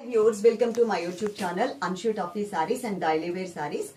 Viewers welcome to my YouTube channel Anshu టఫీ saris and daily wear saris.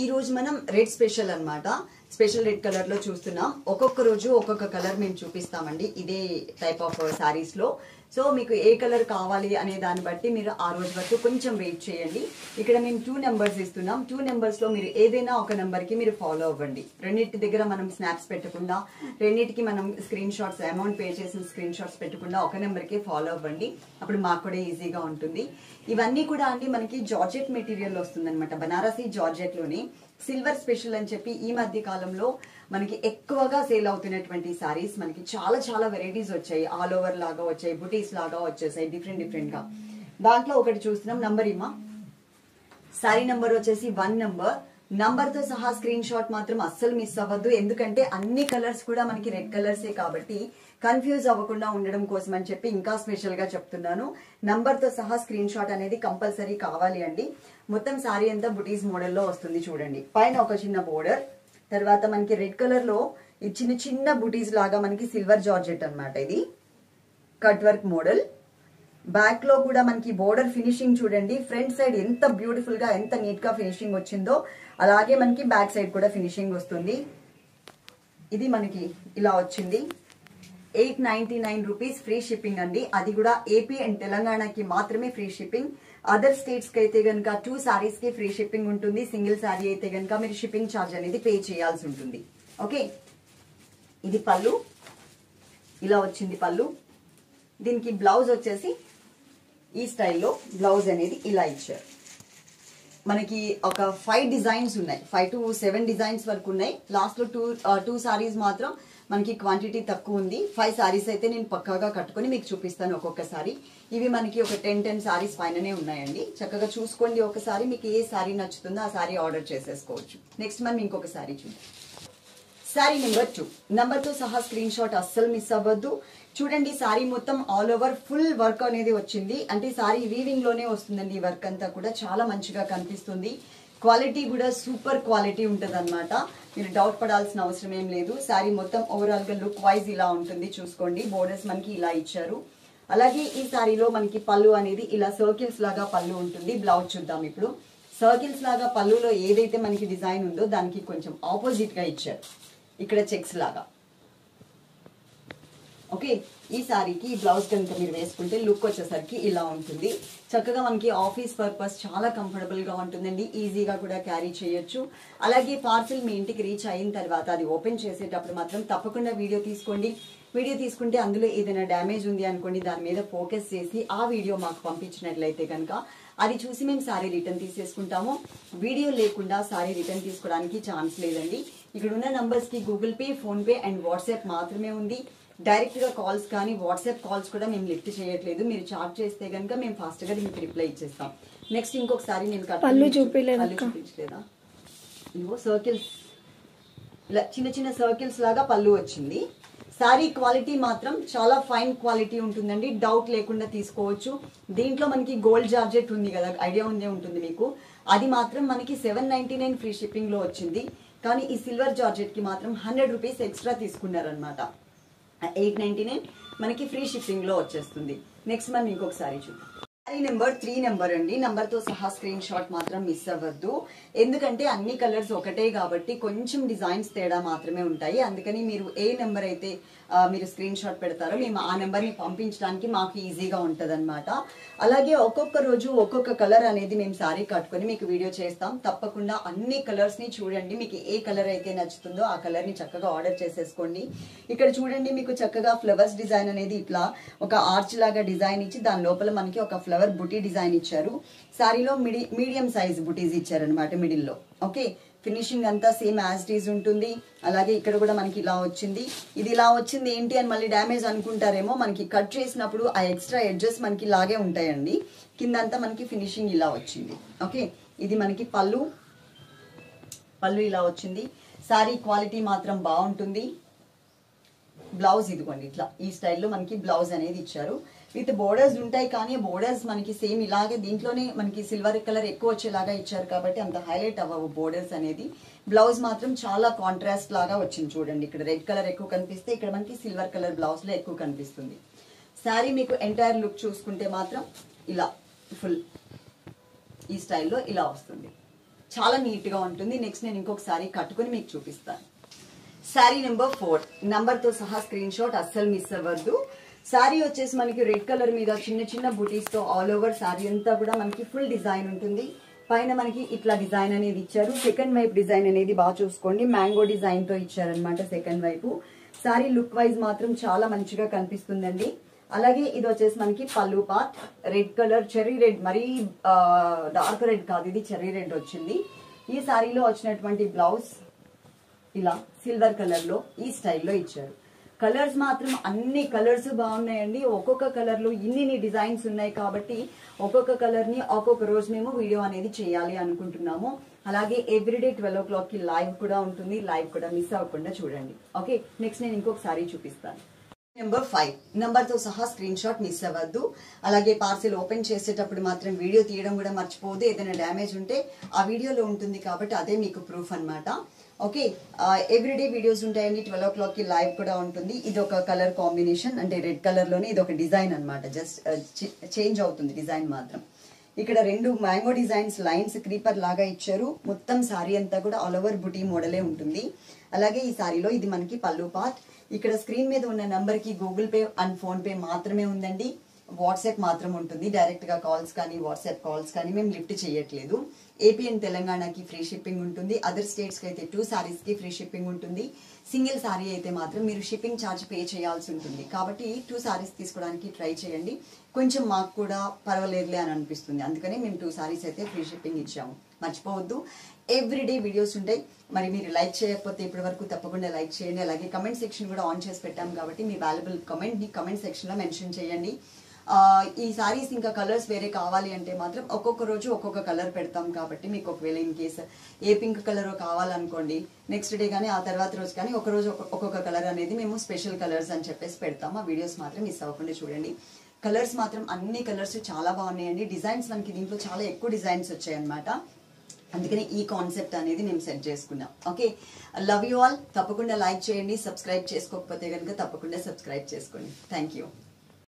ఈ రోజు మనం రెడ్ స్పెషల్ అన్నమాట. స్పెషల్ రెడ్ కలర్ లో చూస్తున్నాం. ఒక్కొక్క రోజు ఒక్కొక్క కలర్ మేము చూపిస్తామండి ఇదే టైప్ ఆఫ్ సారీస్ లో. సో మీకు ఏ కలర్ కావాలి అనే దాన్ని బట్టి మీరు ఆ రోజు వరకు కొంచెం వెయిట్ చేయండి. ఇక్కడ మేము 2 నెంబర్స్ ఇస్తున్నాం. 2 నెంబర్స్ లో మీరు ఏదైనా ఒక నెంబర్ కి మీరు ఫాలో అవ్వండి. రెండింటి దగ్గర మనం స్నాప్స్ పెట్టకుండా, రెండింటికి మనం స్క్రీన్ షాట్స్ అమౌంట్ పే చేసిన స్క్రీన్ షాట్స్ పెట్టకుండా ఒక నెంబర్ కి ఫాలో అవ్వండి. అప్పుడు మాకు కూడా ఈజీగా ఉంటుంది. ఇవన్నీ కూడా అండి మనకి జార్జెట్ మెటీరియల్ వస్తుంది అనమాట. బనారసీ జార్జెట్ లోని సిల్వర్ స్పెషల్ అని చెప్పి ఈ మధ్య కాలంలో మనకి ఎక్కువగా సేల్ అవుతున్నటువంటి సారీస్ మనకి చాలా చాలా వెరైటీస్ వచ్చాయి. ఆల్ ఓవర్ లాగా వచ్చాయి, బుటీస్ లాగా వచ్చేసాయి, డిఫరెంట్ గా. దాంట్లో ఒకటి చూస్తున్నాం. నంబర్ ఇమ్మా. సారీ నంబర్ వచ్చేసి 1 నెంబర్. నంబర్ తో సహా స్క్రీన్ షాట్ మాత్రం అస్సలు మిస్ అవ్వద్దు. ఎందుకంటే అన్ని కలర్స్ కూడా మనకి రెడ్ కలర్సే కాబట్టి కన్ఫ్యూజ్ అవ్వకుండా ఉండడం కోసం అని చెప్పి ఇంకా స్పెషల్ గా చెప్తున్నాను. నంబర్ తో సహా స్క్రీన్ షాట్ అనేది కంపల్సరీ కావాలి అండి. మొత్తం సారీ అంతా బుటీస్ మోడల్లో వస్తుంది చూడండి. పైన ఒక చిన్న బోర్డర్, తర్వాత మనకి రెడ్ కలర్ లో ఈ చిన్న చిన్న బుటీస్ లాగా మనకి సిల్వర్ జార్జెట్ అన్నమాట. ఇది కట్ వర్క్ మోడల్. బ్యాక్ లో కూడా మనకి బోర్డర్ ఫినిషింగ్ చూడండి. ఫ్రంట్ సైడ్ ఎంత బ్యూటిఫుల్ గా ఎంత నీట్ గా ఫినిషింగ్ వచ్చిందో అలాగే మనకి బ్యాక్ సైడ్ కూడా ఫినిషింగ్ వస్తుంది. ఇది మనకి ఇలా వచ్చింది. 899 రూపీస్ ఫ్రీ షిప్పింగ్ అండి. అది కూడా ఏపీ అండ్ తెలంగాణకి మాత్రమే ఫ్రీ షిప్పింగ్. అదర్ స్టేట్స్ కి అయితే గనక 2 సారీస్ కి ఫ్రీ షిప్పింగ్ ఉంటుంది. సింగిల్ సారీ అయితే గనక మీరు షిప్పింగ్ ఛార్జ్ అనేది పే చేయాల్సి ఉంటుంది. ఓకే, ఇది పళ్ళు. ఇలా వచ్చింది పళ్ళు. దీనికి బ్లౌజ్ వచ్చేసి ఈ స్టైల్లో బ్లౌజ్ అనేది ఇలా ఇచ్చారు. మనకి ఒక 5 డిజైన్స్ ఉన్నాయి. 5 to 7 డిజైన్స్ వరకు ఉన్నాయి. లాస్ట్ లో 2 సారీస్ మాత్రం మనకి క్వాంటిటీ తక్కువ ఉంది. 5 సారీస్ అయితే నేను పక్కాగా కట్టుకొని మీకు చూపిస్తాను ఒక్కొక్కసారి. ఇవి మనకి ఒక 10 సారీస్ పైననే ఉన్నాయండి. చక్కగా చూసుకోండి. ఒకసారి మీకు ఏ సారీ నచ్చుతుందో ఆ సారీ ఆర్డర్ చేసేసుకోవచ్చు. నెక్స్ట్ మనం ఇంకొక సారీ చూద్దాం. Sorry number 2. నంబర్ తో సహా స్క్రీన్ షాట్ అస్సలు మిస్ అవ్వద్దు. చూడండి, సారీ మొత్తం ఆల్ ఓవర్ ఫుల్ వర్క్ అనేది వచ్చింది. అంటే సారీ వీవింగ్ లోనే వస్తుందండి. ఈ వర్క్ అంతా కూడా చాలా మంచిగా కనిపిస్తుంది. క్వాలిటీ కూడా సూపర్ క్వాలిటీ ఉంటుంది అనమాట. మీరు డౌట్ పడాల్సిన అవసరం ఏం లేదు. సారీ మొత్తం ఓవరాల్ గా లుక్ వైజ్ ఇలా ఉంటుంది. చూసుకోండి, బోర్డర్స్ మనకి ఇలా ఇచ్చారు. అలాగే ఈ సారీలో మనకి పళ్ళు అనేది ఇలా సర్కిల్స్ లాగా పళ్ళు ఉంటుంది. బ్లౌజ్ చూద్దాం ఇప్పుడు. సర్కిల్స్ లాగా పళ్ళులో ఏదైతే మనకి డిజైన్ ఉందో దానికి కొంచెం ఆపోజిట్ గా ఇచ్చారు. ఇక్కడ చెక్స్ లాగా. ఓకే, ఈ సారీకి బ్లౌజ్ కనుక మీరు వేసుకుంటే లుక్ వచ్చేసరికి ఇలా ఉంటుంది. చక్కగా మనకి ఆఫీస్ పర్పస్ చాలా కంఫర్టబుల్ గా ఉంటుందండి. ఈజీగా కూడా క్యారీ చేయొచ్చు. అలాగే పార్సిల్ మీ ఇంటికి రీచ్ అయిన తర్వాత అది ఓపెన్ చేసేటప్పుడు మాత్రం తప్పకుండా వీడియో తీసుకోండి. వీడియో తీసుకుంటే అందులో ఏదైనా డ్యామేజ్ ఉంది అనుకోండి, దాని మీద ఫోకస్ చేసి ఆ వీడియో మాకు పంపించినట్లయితే కనుక అది చూసి మేము సారీ రిటర్న్ తీసేసుకుంటాము. వీడియో లేకుండా సారీ రిటర్న్ తీసుకోవడానికి ఛాన్స్ లేదండి. ఇక్కడ ఉన్న నంబర్స్ కి Google pay, phone pay and WhatsApp మాత్రమే ఉంది. డైరెక్ట్ గా కాల్స్ కానీ వాట్సాప్ కాల్స్ కూడా మేము లిఫ్ట్ చేయట్లేదు. మీరు చాట్ చేస్తే కనుక మేము ఫాస్ట్ గా మీకు రిప్లై ఇచ్చేస్తాం. నెక్స్ట్ ఇంకొకసారి నేను పళ్ళు చూపించలేదా? ఇదిగో సర్కిల్స్, ఇలా చిన్న చిన్న సర్కిల్స్ లాగా పళ్ళు వచ్చింది. సారీ క్వాలిటీ మాత్రం చాలా ఫైన్ క్వాలిటీ ఉంటుందండి. డౌట్ లేకుండా తీసుకోవచ్చు. దీంట్లో మనకి గోల్డ్ జార్జెట్ ఉంది కదా, ఐడియా ఉందే ఉంటుంది మీకు. అది మాత్రం మనకి 799 ఫ్రీ షిప్పింగ్ లో వచ్చింది. కానీ ఈ సిల్వర్ జార్జెట్ కి మాత్రం 100 రూపీస్ ఎక్స్ట్రా తీసుకున్నారనమాట. 899 మనకి ఫ్రీ షిప్పింగ్ లో వచ్చేస్తుంది. నెక్స్ట్ మనం ఇంకొకసారి చూద్దాం. సారీ నెంబర్ 3 నెంబర్ అండి. నంబర్ తో సహా స్క్రీన్ షాట్ మాత్రం మిస్ అవ్వద్దు. ఎందుకంటే అన్ని కలర్స్ ఒకటే కాబట్టి కొంచెం డిజైన్స్ తేడా మాత్రమే ఉంటాయి. అందుకని మీరు ఏ నెంబర్ అయితే మీరు స్క్రీన్ షాట్ పెడతారో మేము ఆ నెంబర్ ని పంపించడానికి మాకు ఈజీగా ఉంటది అనమాట. అలాగే ఒక్కొక్క రోజు ఒక్కొక్క కలర్ అనేది మేము సారీ కట్టుకొని మీకు వీడియో చేస్తాం. తప్పకుండా అన్ని కలర్స్ ని చూడండి. మీకు ఏ కలర్ అయితే నచ్చుతుందో ఆ కలర్ ని చక్కగా ఆర్డర్ చేసేసుకోండి. ఇక్కడ చూడండి, మీకు చక్కగా ఫ్లవర్స్ డిజైన్ అనేది ఇట్లా ఒక ఆర్చ్ లాగా డిజైన్ ఇచ్చి దాని లోపల మనకి ఒక ఫ్లవర్ బుటీ డిజైన్ ఇచ్చారు. సారీలో మీడియం సైజ్ బుటీస్ ఇచ్చారనమాట మిడిల్ లో. ఓకే, ఫినిషింగ్ అంతా సేమ్ యాజ్ ఇట్ ఈజ్ ఉంటుంది. అలాగే ఇక్కడ కూడా మనకి ఇలా వచ్చింది. ఇది ఇలా వచ్చింది ఏంటి అని మళ్ళీ డ్యామేజ్ అనుకుంటారేమో. మనకి కట్ చేసినప్పుడు ఆ ఎక్స్ట్రా ఎడ్జెస్ మనకి ఇలాగే ఉంటాయండి. కిందంతా మనకి ఫినిషింగ్ ఇలా వచ్చింది. ఓకే, ఇది మనకి పళ్ళు ఇలా వచ్చింది. సారీ క్వాలిటీ మాత్రం బాగుంటుంది. బ్లౌజ్ ఇదిగోండి ఇట్లా ఈ స్టైల్లో మనకి బ్లౌజ్ అనేది ఇచ్చారు. విత్ బోర్డర్స్ ఉంటాయి, కానీ బోర్డర్స్ మనకి సేమ్ ఇలాగే దీంట్లోనే మనకి సిల్వర్ కలర్ ఎక్కువ వచ్చేలాగా ఇచ్చారు కాబట్టి అంత హైలైట్ అవ్వవు బోర్డర్స్ అనేది. బ్లౌజ్ మాత్రం చాలా కాంట్రాస్ట్ లాగా వచ్చింది చూడండి. ఇక్కడ రెడ్ కలర్ ఎక్కువ కనిపిస్తే ఇక్కడ మనకి సిల్వర్ కలర్ బ్లౌజ్ లో ఎక్కువ కనిపిస్తుంది. శారీ మీకు ఎంటైర్ లుక్ చూసుకుంటే మాత్రం ఇలా ఫుల్ ఈ స్టైల్లో ఇలా వస్తుంది, చాలా నీట్గా ఉంటుంది. నెక్స్ట్ నేను ఇంకొక శారీ కట్టుకుని మీకు చూపిస్తాను. శారీ నెంబర్ 4 నంబర్తో సహా స్క్రీన్ షాట్ అస్సలు మిస్ అవ్వద్దు. శారీ వచ్చేసి మనకి రెడ్ కలర్ మీద చిన్న చిన్న బుటీస్తో ఆల్ ఓవర్ శారీ అంతా కూడా మనకి ఫుల్ డిజైన్ ఉంటుంది. పైన మనకి ఇట్లా డిజైన్ అనేది ఇచ్చారు. సెకండ్ వైపు డిజైన్ అనేది బాగా చూసుకోండి, మ్యాంగో డిజైన్తో ఇచ్చారనమాట సెకండ్ వైపు. శారీ లుక్ వైజ్ మాత్రం చాలా మంచిగా కనిపిస్తుందండి. అలాగే ఇది వచ్చేసి మనకి పళ్ళు part red colour, cherry red, మరీ డార్క్ రెడ్ కాదు, ఇది చెర్రీ రెడ్ వచ్చింది. ఈ శారీలో వచ్చినటువంటి బ్లౌజ్ ఇలా సిల్వర్ కలర్ లో ఈ స్టైల్లో ఇచ్చారు. కలర్స్ మాత్రం అన్ని కలర్స్ బాగున్నాయండి. ఒక్కొక్క కలర్ లో ఇన్ని డిజైన్స్ ఉన్నాయి కాబట్టి ఒక్కొక్క కలర్ ని ఒక్కొక్క రోజు మేము వీడియో అనేది చేయాలి అనుకుంటున్నాము. అలాగే ఎవ్రీడే 12 o'clock కి లైవ్ కూడా ఉంటుంది, లైవ్ కూడా మిస్ అవ్వకుండా చూడండి. ఓకే, నెక్స్ట్ నేను ఇంకొక సారీ చూపిస్తాను. నెంబర్ 5 నంబర్తో సహా స్క్రీన్ షాట్ మిస్ అవ్వద్దు. అలాగే పార్సిల్ ఓపెన్ చేసేటప్పుడు మాత్రం వీడియో తీయడం కూడా మర్చిపోవద్దు. ఏదైనా డ్యామేజ్ ఉంటే ఆ వీడియోలో ఉంటుంది కాబట్టి అదే మీకు ప్రూఫ్ అనమాట. ఓకే, ఎవ్రీడే వీడియోస్ ఉంటాయండి. 12 o'clock కి లైవ్ కూడా ఉంటుంది. ఇది ఒక కలర్ కాంబినేషన్, అంటే రెడ్ కలర్ లోనే ఇది ఒక డిజైన్ అనమాట. జస్ట్ చేంజ్ అవుతుంది డిజైన్ మాత్రం. ఇక్కడ 2 మ్యాంగో డిజైన్స్ లైన్స్ క్రీపర్ లాగా ఇచ్చారు. మొత్తం సారీ అంతా కూడా ఆల్ ఓవర్ బుటీ మోడలే ఉంటుంది. అలాగే ఈ సారీలో ఇది మనకి పళ్ళు పార్ట్. ఇక్కడ స్క్రీన్ మీద ఉన్న నంబర్ కి Google pay and phone pay మాత్రమే ఉందండి. వాట్సాప్ మాత్రం ఉంటుంది. డైరెక్ట్ గా కాల్స్ కానీ వాట్సాప్ కాల్స్ కానీ మేము లిఫ్ట్ చేయట్లేదు. ఏపీ అండ్ తెలంగాణకి ఫ్రీ షిప్పింగ్ ఉంటుంది. అదర్ స్టేట్స్ కి అయితే 2 సారీస్ కి ఫ్రీ షిప్పింగ్ ఉంటుంది. సింగిల్ సారీ అయితే మాత్రం మీరు షిప్పింగ్ ఛార్జ్ పే చేయాల్సి ఉంటుంది. కాబట్టి 2 సారీస్ తీసుకోవడానికి ట్రై చేయండి. కొంచెం మాకు కూడా పర్వాలేదులే అని అనిపిస్తుంది, అందుకని మేము 2 సారీస్ అయితే ఫ్రీ షిప్పింగ్ ఇచ్చాము. మర్చిపోవద్దు, ఎవ్రీడే వీడియోస్ ఉంటాయి. మరి మీరు లైక్ చేయకపోతే ఇప్పటి వరకు తప్పకుండా లైక్ చేయండి. అలాగే కమెంట్ సెక్షన్ కూడా ఆన్ చేసి పెట్టాము కాబట్టి మీ వాల్యుబుల్ కమెంట్ ని కమెంట్ సెక్షన్ లో మెన్షన్ చేయండి. ఈ సారీస్ ఇంకా కలర్స్ వేరే కావాలి అంటే మాత్రం ఒక్కొక్క రోజు ఒక్కొక్క కలర్ పెడతాం కాబట్టి మీకు ఒకవేళ in case a pink colour కావాలనుకోండి, నెక్స్ట్ డే కానీ ఆ తర్వాత రోజు కానీ ఒక రోజు ఒక్కొక్క కలర్ అనేది మేము స్పెషల్ కలర్స్ అని చెప్పేసి పెడతాం. ఆ వీడియోస్ మాత్రం మిస్ అవ్వకుండా చూడండి. కలర్స్ మాత్రం అన్ని కలర్స్ చాలా బాగున్నాయండి. డిజైన్స్ మనకి దీంట్లో చాలా ఎక్కువ డిజైన్స్ వచ్చాయన్నమాట. అందుకని ఈ కాన్సెప్ట్ అనేది మేము సెట్ చేసుకున్నాం. Okay, love you all. తప్పకుండా లైక్ చేయండి. సబ్స్క్రైబ్ చేసుకోకపోతే కనుక తప్పకుండా సబ్స్క్రైబ్ చేసుకోండి. Thank you.